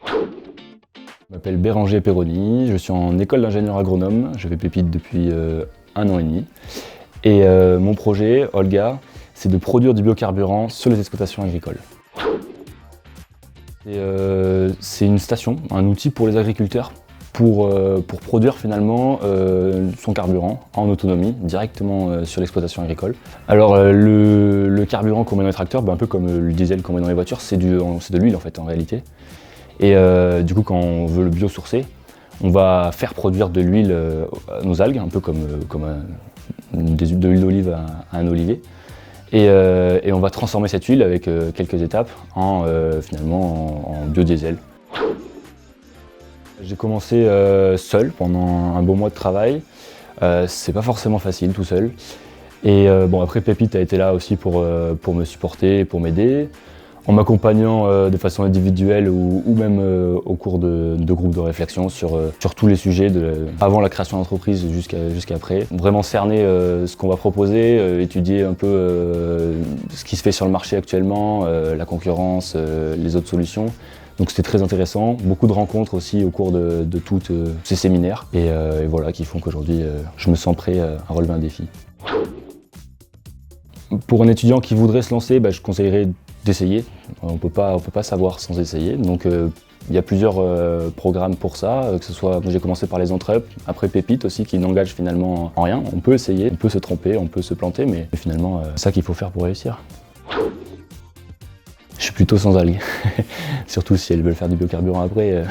Je m'appelle Béranger Perroni, je suis en école d'ingénieur agronome, je fais Pépite depuis 1 an et demi. Et mon projet, Olga, c'est de produire du biocarburant sur les exploitations agricoles. C'est une station, un outil pour les agriculteurs pour produire finalement son carburant en autonomie directement sur l'exploitation agricole. Alors le carburant qu'on met dans les tracteurs, un peu comme le diesel qu'on met dans les voitures, c'est de l'huile en fait en réalité. Et du coup, quand on veut le biosourcer, on va faire produire de l'huile à nos algues, un peu comme de l'huile d'olive à un olivier. Et on va transformer cette huile avec quelques étapes finalement en biodiesel. J'ai commencé seul pendant un bon mois de travail. C'est pas forcément facile tout seul. Et après Pépite a été là aussi pour me supporter, pour m'aider, en m'accompagnant de façon individuelle ou même au cours de groupes de réflexion sur tous les sujets, avant la création d'entreprise jusqu'après. Vraiment cerner ce qu'on va proposer, étudier un peu ce qui se fait sur le marché actuellement, la concurrence, les autres solutions. Donc c'était très intéressant, beaucoup de rencontres aussi au cours de tous ces séminaires et voilà qui font qu'aujourd'hui je me sens prêt à relever un défi. Pour un étudiant qui voudrait se lancer, je conseillerais d'essayer. On peut pas savoir sans essayer. Donc il y a plusieurs programmes pour ça, que ce soit, moi j'ai commencé par les Entrep, après Pépite aussi qui n'engage finalement en rien. On peut essayer, on peut se tromper, on peut se planter, mais finalement c'est ça qu'il faut faire pour réussir. Je suis plutôt sans algues, surtout si elles veulent faire du biocarburant après.